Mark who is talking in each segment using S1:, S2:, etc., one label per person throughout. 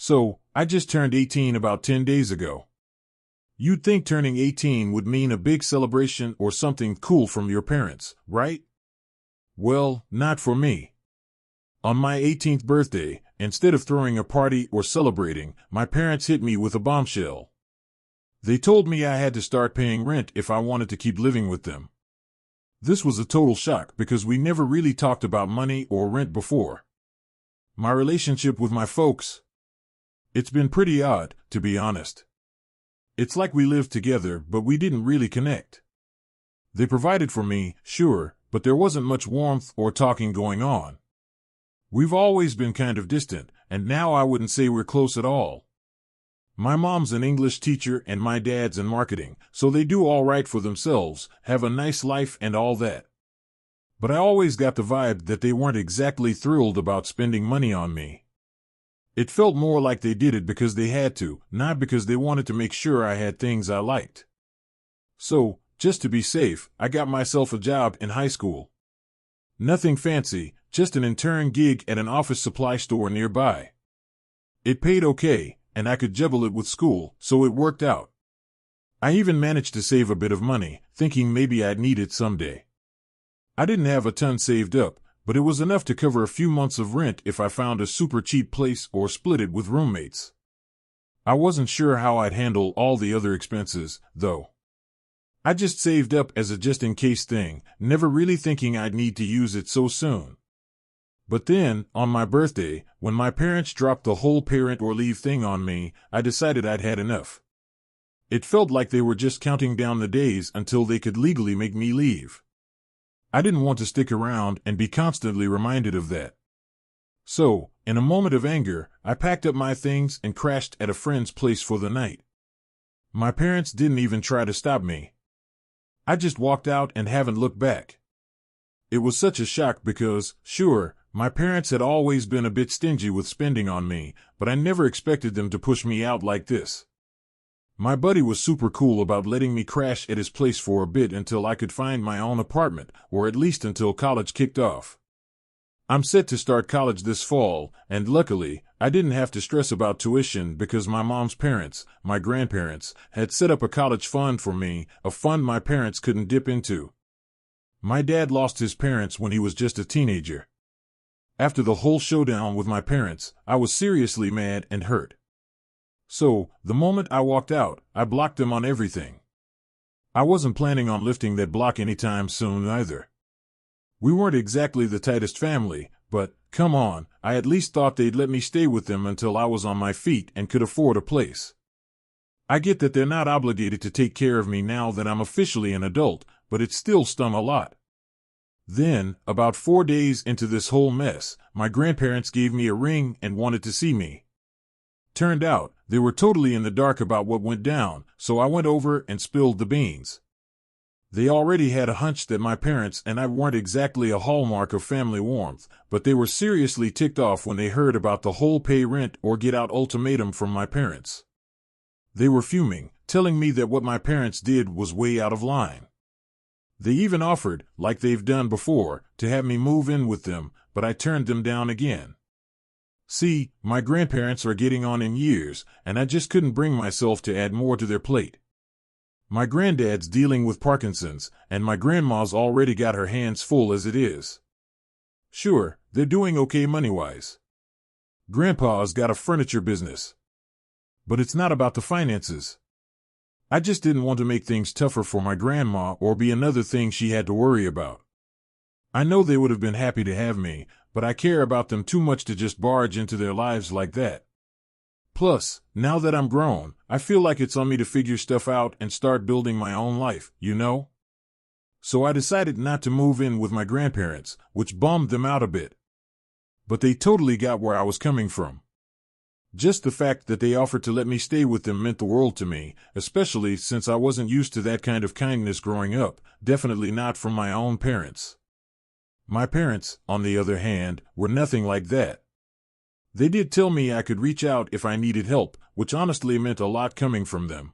S1: So, I just turned 18 about 10 days ago. You'd think turning 18 would mean a big celebration or something cool from your parents, right? Well, not for me. On my 18th birthday, instead of throwing a party or celebrating, my parents hit me with a bombshell. They told me I had to start paying rent if I wanted to keep living with them. This was a total shock because we never really talked about money or rent before. My relationship with my folks, it's been pretty odd, to be honest. It's like we lived together, but we didn't really connect. They provided for me, sure, but there wasn't much warmth or talking going on. We've always been kind of distant, and now I wouldn't say we're close at all. My mom's an English teacher and my dad's in marketing, so they do all right for themselves, have a nice life and all that. But I always got the vibe that they weren't exactly thrilled about spending money on me. It felt more like they did it because they had to, not because they wanted to make sure I had things I liked. So, just to be safe, I got myself a job in high school. Nothing fancy, just an intern gig at an office supply store nearby. It paid okay, and I could juggle it with school, so it worked out. I even managed to save a bit of money, thinking maybe I'd need it someday. I didn't have a ton saved up, but it was enough to cover a few months of rent if I found a super cheap place or split it with roommates. I wasn't sure how I'd handle all the other expenses, though. I just saved up as a just-in-case thing, never really thinking I'd need to use it so soon. But then, on my birthday, when my parents dropped the whole parent or leave thing on me, I decided I'd had enough. It felt like they were just counting down the days until they could legally make me leave. I didn't want to stick around and be constantly reminded of that. So, in a moment of anger, I packed up my things and crashed at a friend's place for the night. My parents didn't even try to stop me. I just walked out and haven't looked back. It was such a shock because, sure, my parents had always been a bit stingy with spending on me, but I never expected them to push me out like this. My buddy was super cool about letting me crash at his place for a bit until I could find my own apartment, or at least until college kicked off. I'm set to start college this fall, and luckily, I didn't have to stress about tuition because my mom's parents, my grandparents, had set up a college fund for me, a fund my parents couldn't dip into. My dad lost his parents when he was just a teenager. After the whole showdown with my parents, I was seriously mad and hurt. So, the moment I walked out, I blocked them on everything. I wasn't planning on lifting that block anytime soon either. We weren't exactly the tightest family, but, come on, I at least thought they'd let me stay with them until I was on my feet and could afford a place. I get that they're not obligated to take care of me now that I'm officially an adult, but it still stung a lot. Then, about 4 days into this whole mess, my grandparents gave me a ring and wanted to see me. Turned out, they were totally in the dark about what went down, so I went over and spilled the beans. They already had a hunch that my parents and I weren't exactly a hallmark of family warmth, but they were seriously ticked off when they heard about the whole pay rent or get out ultimatum from my parents. They were fuming, telling me that what my parents did was way out of line. They even offered, like they've done before, to have me move in with them, but I turned them down again. See, my grandparents are getting on in years, and I just couldn't bring myself to add more to their plate. My granddad's dealing with Parkinson's, and my grandma's already got her hands full as it is. Sure, they're doing okay money-wise. Grandpa's got a furniture business. But it's not about the finances. I just didn't want to make things tougher for my grandma or be another thing she had to worry about. I know they would have been happy to have me, but I care about them too much to just barge into their lives like that. Plus, now that I'm grown, I feel like it's on me to figure stuff out and start building my own life, you know? So I decided not to move in with my grandparents, which bummed them out a bit. But they totally got where I was coming from. Just the fact that they offered to let me stay with them meant the world to me, especially since I wasn't used to that kind of kindness growing up, definitely not from my own parents. My parents, on the other hand, were nothing like that. They did tell me I could reach out if I needed help, which honestly meant a lot coming from them.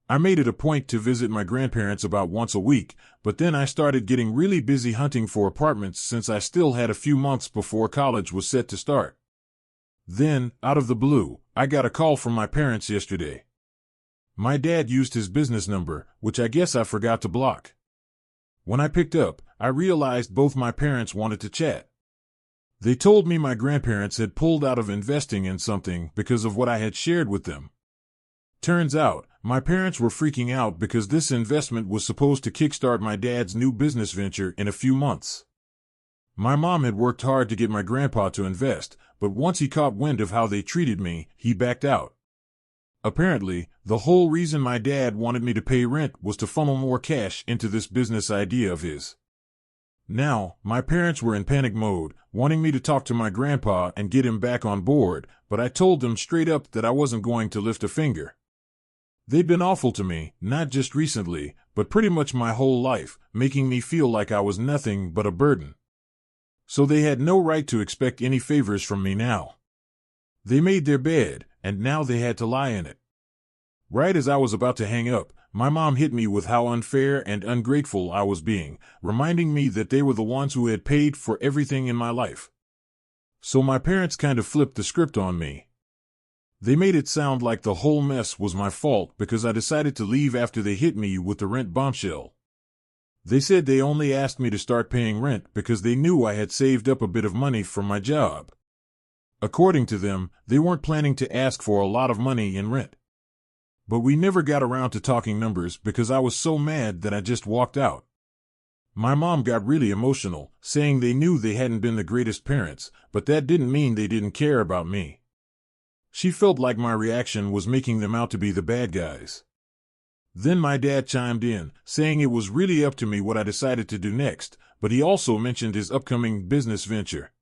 S1: I made it a point to visit my grandparents about once a week, but then I started getting really busy hunting for apartments since I still had a few months before college was set to start. Then, out of the blue, I got a call from my parents yesterday. My dad used his business number, which I guess I forgot to block. When I picked up, I realized both my parents wanted to chat. They told me my grandparents had pulled out of investing in something because of what I had shared with them. Turns out, my parents were freaking out because this investment was supposed to kickstart my dad's new business venture in a few months. My mom had worked hard to get my grandpa to invest, but once he caught wind of how they treated me, he backed out. Apparently, the whole reason my dad wanted me to pay rent was to funnel more cash into this business idea of his. Now, my parents were in panic mode, wanting me to talk to my grandpa and get him back on board, but I told them straight up that I wasn't going to lift a finger. They'd been awful to me, not just recently, but pretty much my whole life, making me feel like I was nothing but a burden. So they had no right to expect any favors from me now. They made their bed, and now they had to lie in it. Right as I was about to hang up, my mom hit me with how unfair and ungrateful I was being, reminding me that they were the ones who had paid for everything in my life. So my parents kind of flipped the script on me. They made it sound like the whole mess was my fault because I decided to leave after they hit me with the rent bombshell. They said they only asked me to start paying rent because they knew I had saved up a bit of money from my job. According to them, they weren't planning to ask for a lot of money in rent. But we never got around to talking numbers because I was so mad that I just walked out. My mom got really emotional, saying they knew they hadn't been the greatest parents, but that didn't mean they didn't care about me. She felt like my reaction was making them out to be the bad guys. Then my dad chimed in, saying it was really up to me what I decided to do next, but he also mentioned his upcoming business venture.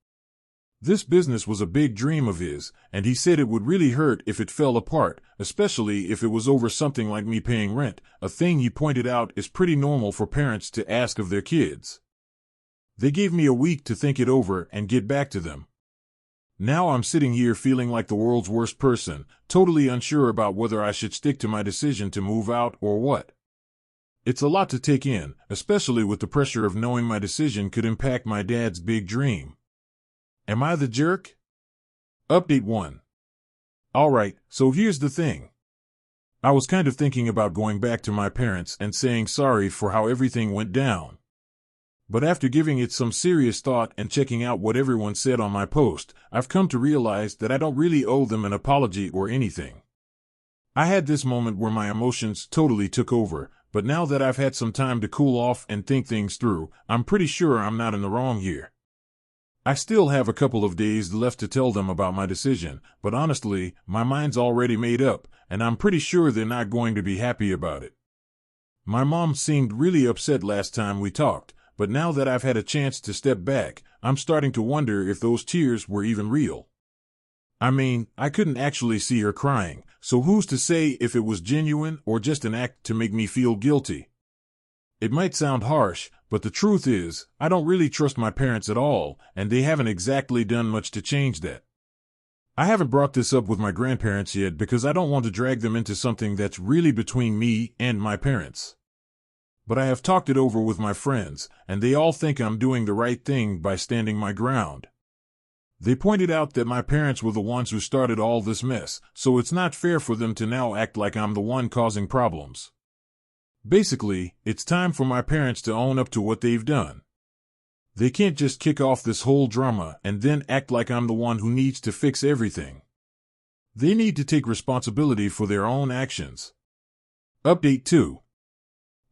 S1: This business was a big dream of his, and he said it would really hurt if it fell apart, especially if it was over something like me paying rent, a thing he pointed out is pretty normal for parents to ask of their kids. They gave me a week to think it over and get back to them. Now I'm sitting here feeling like the world's worst person, totally unsure about whether I should stick to my decision to move out or what. It's a lot to take in, especially with the pressure of knowing my decision could impact my dad's big dream. Am I the jerk? Update 1. Alright, so here's the thing. I was kind of thinking about going back to my parents and saying sorry for how everything went down. But after giving it some serious thought and checking out what everyone said on my post, I've come to realize that I don't really owe them an apology or anything. I had this moment where my emotions totally took over, but now that I've had some time to cool off and think things through, I'm pretty sure I'm not in the wrong here. I still have a couple of days left to tell them about my decision, but honestly, my mind's already made up, and I'm pretty sure they're not going to be happy about it. My mom seemed really upset last time we talked, but now that I've had a chance to step back, I'm starting to wonder if those tears were even real. I mean, I couldn't actually see her crying, so who's to say if it was genuine or just an act to make me feel guilty? It might sound harsh, but the truth is, I don't really trust my parents at all, and they haven't exactly done much to change that. I haven't brought this up with my grandparents yet because I don't want to drag them into something that's really between me and my parents. But I have talked it over with my friends, and they all think I'm doing the right thing by standing my ground. They pointed out that my parents were the ones who started all this mess, so it's not fair for them to now act like I'm the one causing problems. Basically, it's time for my parents to own up to what they've done. They can't just kick off this whole drama and then act like I'm the one who needs to fix everything. They need to take responsibility for their own actions. Update 2.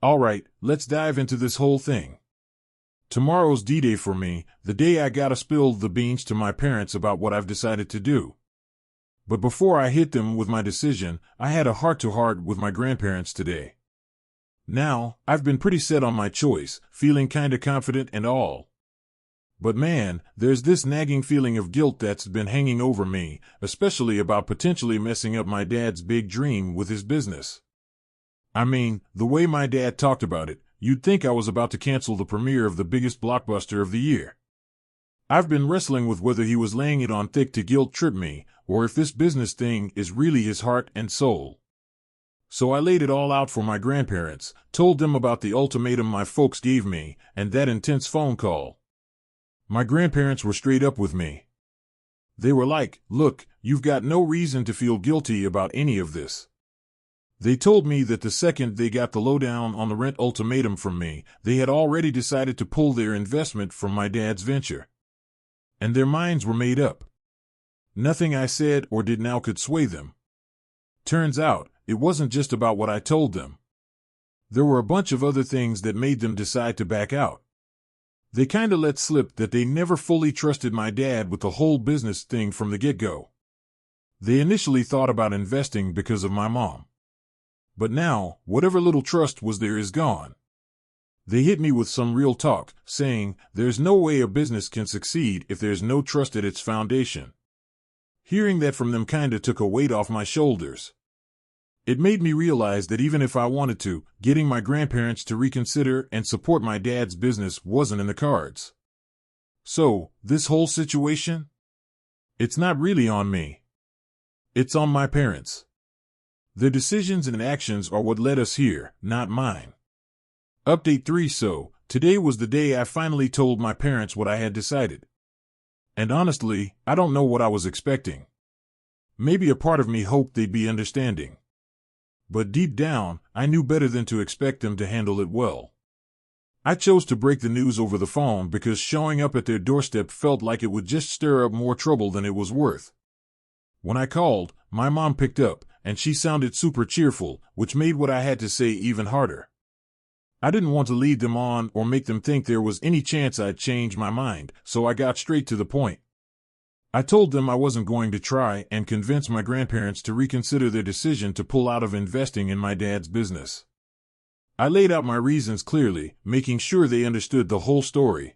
S1: Alright, let's dive into this whole thing. Tomorrow's D-Day for me, the day I gotta spill the beans to my parents about what I've decided to do. But before I hit them with my decision, I had a heart-to-heart with my grandparents today. Now, I've been pretty set on my choice, feeling kinda confident and all. But man, there's this nagging feeling of guilt that's been hanging over me, especially about potentially messing up my dad's big dream with his business. I mean, the way my dad talked about it, you'd think I was about to cancel the premiere of the biggest blockbuster of the year. I've been wrestling with whether he was laying it on thick to guilt trip me, or if this business thing is really his heart and soul. So I laid it all out for my grandparents, told them about the ultimatum my folks gave me, and that intense phone call. My grandparents were straight up with me. They were like, "Look, you've got no reason to feel guilty about any of this." They told me that the second they got the lowdown on the rent ultimatum from me, they had already decided to pull their investment from my dad's venture. And their minds were made up. Nothing I said or did now could sway them. Turns out, it wasn't just about what I told them. There were a bunch of other things that made them decide to back out. They kinda let slip that they never fully trusted my dad with the whole business thing from the get-go. They initially thought about investing because of my mom. But now, whatever little trust was there is gone. They hit me with some real talk, saying, "There's no way a business can succeed if there's no trust at its foundation." Hearing that from them kinda took a weight off my shoulders. It made me realize that even if I wanted to, getting my grandparents to reconsider and support my dad's business wasn't in the cards. So, this whole situation? It's not really on me. It's on my parents. Their decisions and actions are what led us here, not mine. Update 3. So, today was the day I finally told my parents what I had decided. And honestly, I don't know what I was expecting. Maybe a part of me hoped they'd be understanding. But deep down, I knew better than to expect them to handle it well. I chose to break the news over the phone because showing up at their doorstep felt like it would just stir up more trouble than it was worth. When I called, my mom picked up, and she sounded super cheerful, which made what I had to say even harder. I didn't want to lead them on or make them think there was any chance I'd change my mind, so I got straight to the point. I told them I wasn't going to try and convince my grandparents to reconsider their decision to pull out of investing in my dad's business. I laid out my reasons clearly, making sure they understood the whole story.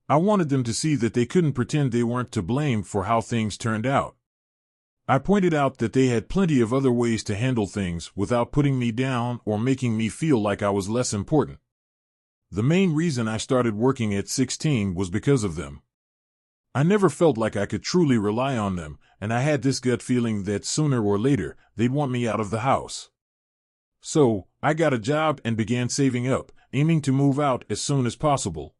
S1: I wanted them to see that they couldn't pretend they weren't to blame for how things turned out. I pointed out that they had plenty of other ways to handle things without putting me down or making me feel like I was less important. The main reason I started working at 16 was because of them. I never felt like I could truly rely on them, and I had this gut feeling that sooner or later, they'd want me out of the house. So, I got a job and began saving up, aiming to move out as soon as possible.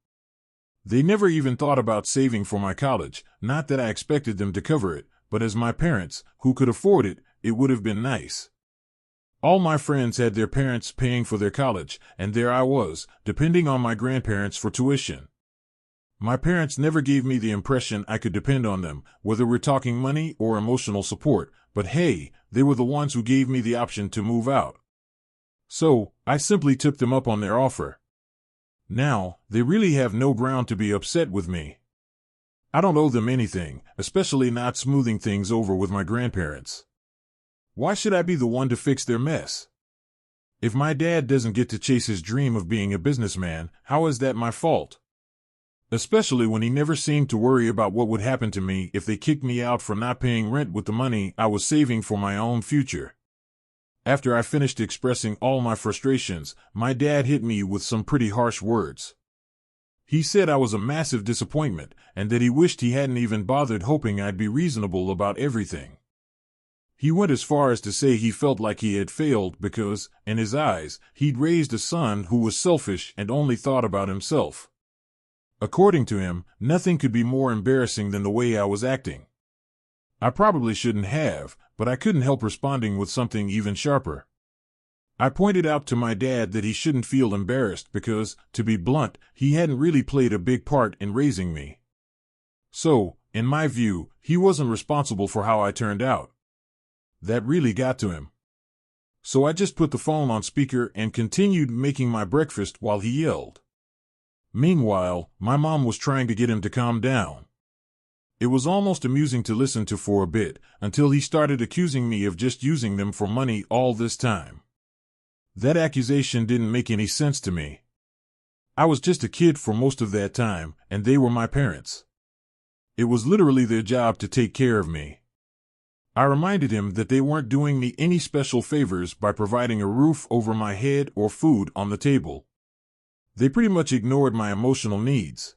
S1: They never even thought about saving for my college, not that I expected them to cover it, but as my parents, who could afford it, it would have been nice. All my friends had their parents paying for their college, and there I was, depending on my grandparents for tuition. My parents never gave me the impression I could depend on them, whether we're talking money or emotional support, but hey, they were the ones who gave me the option to move out. So, I simply took them up on their offer. Now, they really have no ground to be upset with me. I don't owe them anything, especially not smoothing things over with my grandparents. Why should I be the one to fix their mess? If my dad doesn't get to chase his dream of being a businessman, how is that my fault? Especially when he never seemed to worry about what would happen to me if they kicked me out for not paying rent with the money I was saving for my own future. After I finished expressing all my frustrations, my dad hit me with some pretty harsh words. He said I was a massive disappointment, and that he wished he hadn't even bothered hoping I'd be reasonable about everything. He went as far as to say he felt like he had failed because, in his eyes, he'd raised a son who was selfish and only thought about himself. According to him, nothing could be more embarrassing than the way I was acting. I probably shouldn't have, but I couldn't help responding with something even sharper. I pointed out to my dad that he shouldn't feel embarrassed because, to be blunt, he hadn't really played a big part in raising me. So, in my view, he wasn't responsible for how I turned out. That really got to him. So I just put the phone on speaker and continued making my breakfast while he yelled. Meanwhile, my mom was trying to get him to calm down. It was almost amusing to listen to for a bit, until he started accusing me of just using them for money all this time. That accusation didn't make any sense to me. I was just a kid for most of that time, and they were my parents. It was literally their job to take care of me. I reminded him that they weren't doing me any special favors by providing a roof over my head or food on the table. They pretty much ignored my emotional needs.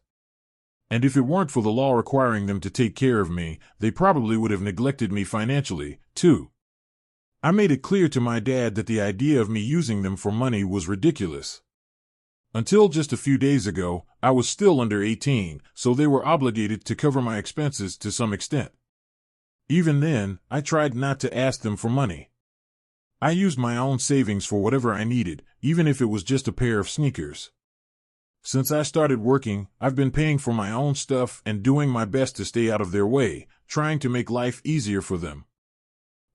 S1: And if it weren't for the law requiring them to take care of me, they probably would have neglected me financially, too. I made it clear to my dad that the idea of me using them for money was ridiculous. Until just a few days ago, I was still under 18, so they were obligated to cover my expenses to some extent. Even then, I tried not to ask them for money. I used my own savings for whatever I needed, even if it was just a pair of sneakers. Since I started working, I've been paying for my own stuff and doing my best to stay out of their way, trying to make life easier for them.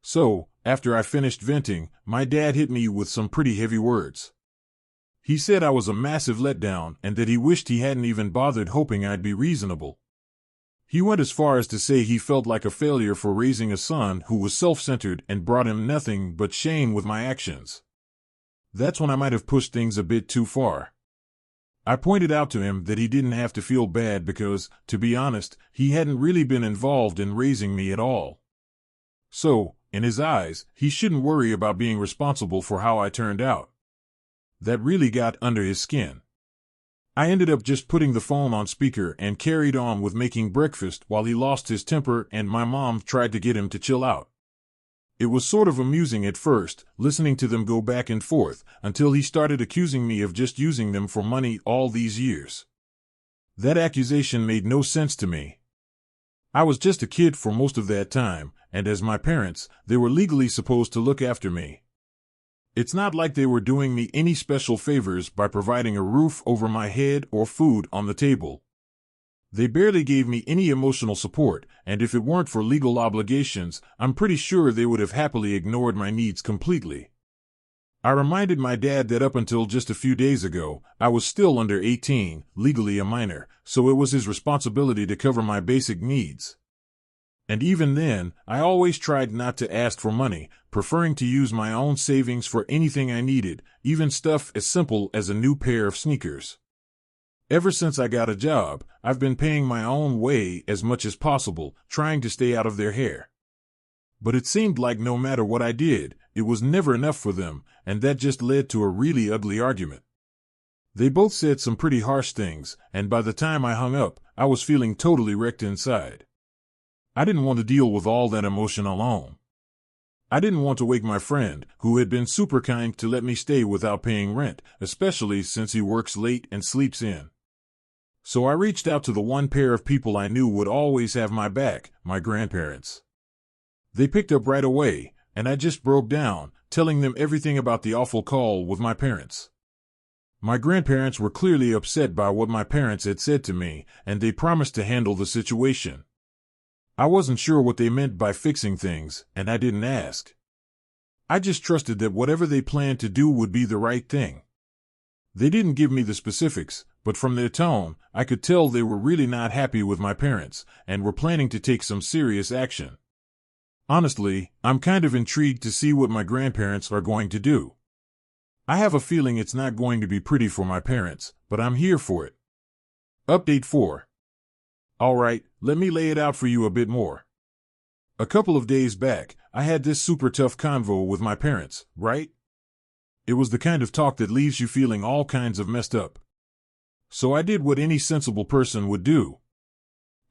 S1: So, after I finished venting, my dad hit me with some pretty heavy words. He said I was a massive letdown and that he wished he hadn't even bothered hoping I'd be reasonable. He went as far as to say he felt like a failure for raising a son who was self-centered and brought him nothing but shame with my actions. That's when I might have pushed things a bit too far. I pointed out to him that he didn't have to feel bad because, to be honest, he hadn't really been involved in raising me at all. So, in his eyes, he shouldn't worry about being responsible for how I turned out. That really got under his skin. I ended up just putting the phone on speaker and carried on with making breakfast while he lost his temper and my mom tried to get him to chill out. It was sort of amusing at first, listening to them go back and forth, until he started accusing me of just using them for money all these years. That accusation made no sense to me. I was just a kid for most of that time, and as my parents, they were legally supposed to look after me. It's not like they were doing me any special favors by providing a roof over my head or food on the table. They barely gave me any emotional support, and if it weren't for legal obligations, I'm pretty sure they would have happily ignored my needs completely. I reminded my dad that up until just a few days ago, I was still under 18, legally a minor, so it was his responsibility to cover my basic needs. And even then, I always tried not to ask for money, preferring to use my own savings for anything I needed, even stuff as simple as a new pair of sneakers. Ever since I got a job, I've been paying my own way as much as possible, trying to stay out of their hair. But it seemed like no matter what I did, it was never enough for them, and that just led to a really ugly argument. They both said some pretty harsh things, and by the time I hung up, I was feeling totally wrecked inside. I didn't want to deal with all that emotion alone. I didn't want to wake my friend, who had been super kind to let me stay without paying rent, especially since he works late and sleeps in. So I reached out to the one pair of people I knew would always have my back, my grandparents. They picked up right away, and I just broke down, telling them everything about the awful call with my parents. My grandparents were clearly upset by what my parents had said to me, and they promised to handle the situation. I wasn't sure what they meant by fixing things, and I didn't ask. I just trusted that whatever they planned to do would be the right thing. They didn't give me the specifics, but from their tone, I could tell they were really not happy with my parents, and were planning to take some serious action. Honestly, I'm kind of intrigued to see what my grandparents are going to do. I have a feeling it's not going to be pretty for my parents, but I'm here for it. Update 4. Alright, let me lay it out for you a bit more. A couple of days back, I had this super tough convo with my parents, right? It was the kind of talk that leaves you feeling all kinds of messed up. So I did what any sensible person would do.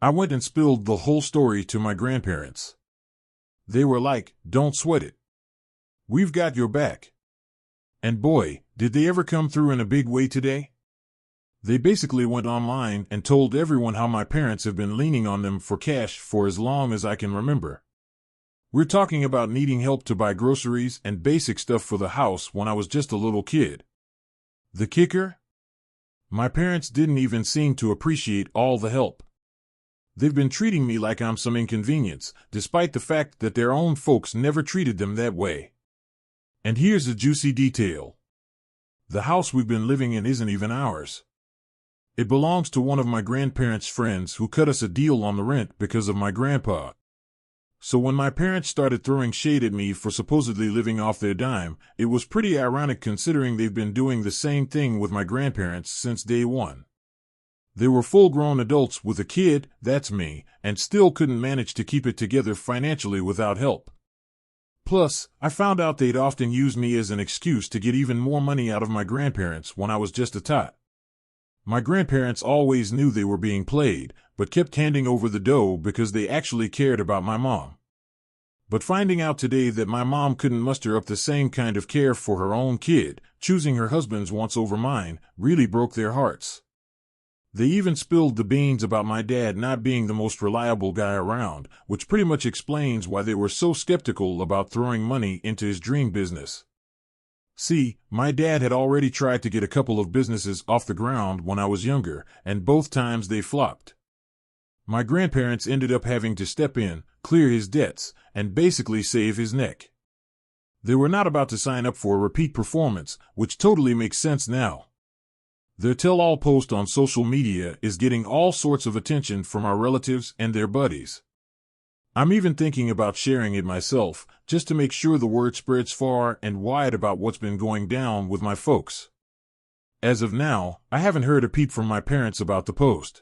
S1: I went and spilled the whole story to my grandparents. They were like, "Don't sweat it. We've got your back." And boy, did they ever come through in a big way today. They basically went online and told everyone how my parents have been leaning on them for cash for as long as I can remember. We're talking about needing help to buy groceries and basic stuff for the house when I was just a little kid. The kicker? My parents didn't even seem to appreciate all the help. They've been treating me like I'm some inconvenience, despite the fact that their own folks never treated them that way. And here's a juicy detail. The house we've been living in isn't even ours. It belongs to one of my grandparents' friends who cut us a deal on the rent because of my grandpa. So when my parents started throwing shade at me for supposedly living off their dime, it was pretty ironic considering they've been doing the same thing with my grandparents since day one. They were full-grown adults with a kid, that's me, and still couldn't manage to keep it together financially without help. Plus, I found out they'd often use me as an excuse to get even more money out of my grandparents when I was just a tot. My grandparents always knew they were being played, but kept handing over the dough because they actually cared about my mom. But finding out today that my mom couldn't muster up the same kind of care for her own kid, choosing her husband's wants over mine, really broke their hearts. They even spilled the beans about my dad not being the most reliable guy around, which pretty much explains why they were so skeptical about throwing money into his dream business. See, my dad had already tried to get a couple of businesses off the ground when I was younger, and both times they flopped. My grandparents ended up having to step in, clear his debts, and basically save his neck. They were not about to sign up for a repeat performance, which totally makes sense now. Their tell-all post on social media is getting all sorts of attention from our relatives and their buddies. I'm even thinking about sharing it myself, just to make sure the word spreads far and wide about what's been going down with my folks. As of now, I haven't heard a peep from my parents about the post.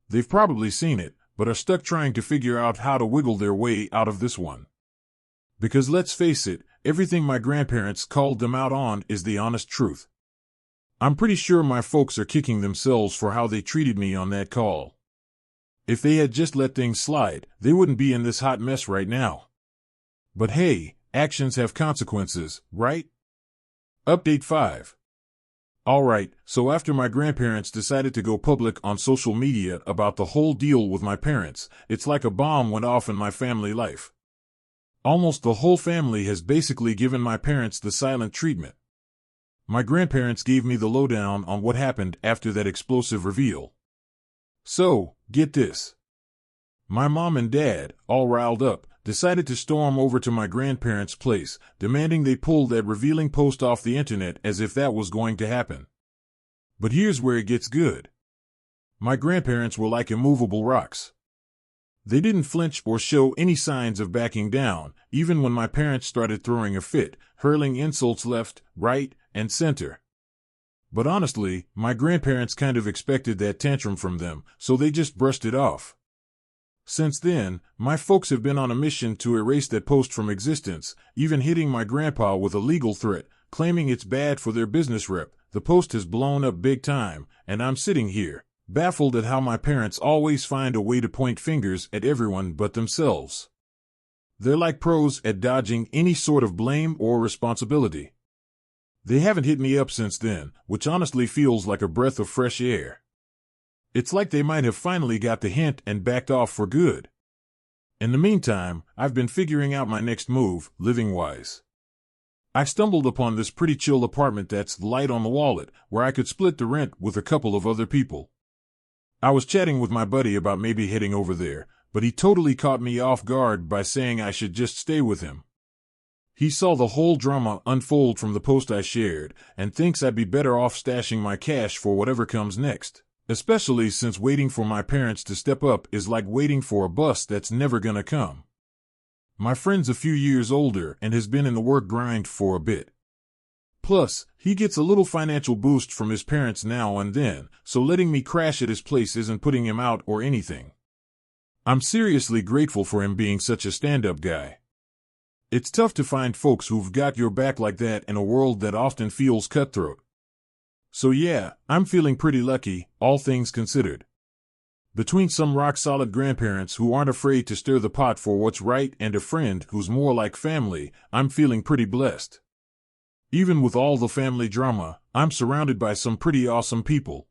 S1: They've probably seen it, but are stuck trying to figure out how to wiggle their way out of this one. Because let's face it, everything my grandparents called them out on is the honest truth. I'm pretty sure my folks are kicking themselves for how they treated me on that call. If they had just let things slide, they wouldn't be in this hot mess right now. But hey, actions have consequences, right? Update 5. Alright, so after my grandparents decided to go public on social media about the whole deal with my parents, it's like a bomb went off in my family life. Almost the whole family has basically given my parents the silent treatment. My grandparents gave me the lowdown on what happened after that explosive reveal. So, get this. My mom and dad, all riled up, decided to storm over to my grandparents' place, demanding they pull that revealing post off the internet as if that was going to happen. But here's where it gets good. My grandparents were like immovable rocks. They didn't flinch or show any signs of backing down, even when my parents started throwing a fit, hurling insults left, right, and center. But honestly, my grandparents kind of expected that tantrum from them, so they just brushed it off. Since then, my folks have been on a mission to erase that post from existence, even hitting my grandpa with a legal threat, claiming it's bad for their business rep. The post has blown up big time, and I'm sitting here, baffled at how my parents always find a way to point fingers at everyone but themselves. They're like pros at dodging any sort of blame or responsibility. They haven't hit me up since then, which honestly feels like a breath of fresh air. It's like they might have finally got the hint and backed off for good. In the meantime, I've been figuring out my next move, living-wise. I stumbled upon this pretty chill apartment that's light on the wallet, where I could split the rent with a couple of other people. I was chatting with my buddy about maybe heading over there, but he totally caught me off guard by saying I should just stay with him. He saw the whole drama unfold from the post I shared, and thinks I'd be better off stashing my cash for whatever comes next. Especially since waiting for my parents to step up is like waiting for a bus that's never gonna come. My friend's a few years older and has been in the work grind for a bit. Plus, he gets a little financial boost from his parents now and then, so letting me crash at his place isn't putting him out or anything. I'm seriously grateful for him being such a stand-up guy. It's tough to find folks who've got your back like that in a world that often feels cutthroat. So yeah, I'm feeling pretty lucky, all things considered. Between some rock-solid grandparents who aren't afraid to stir the pot for what's right and a friend who's more like family, I'm feeling pretty blessed. Even with all the family drama, I'm surrounded by some pretty awesome people.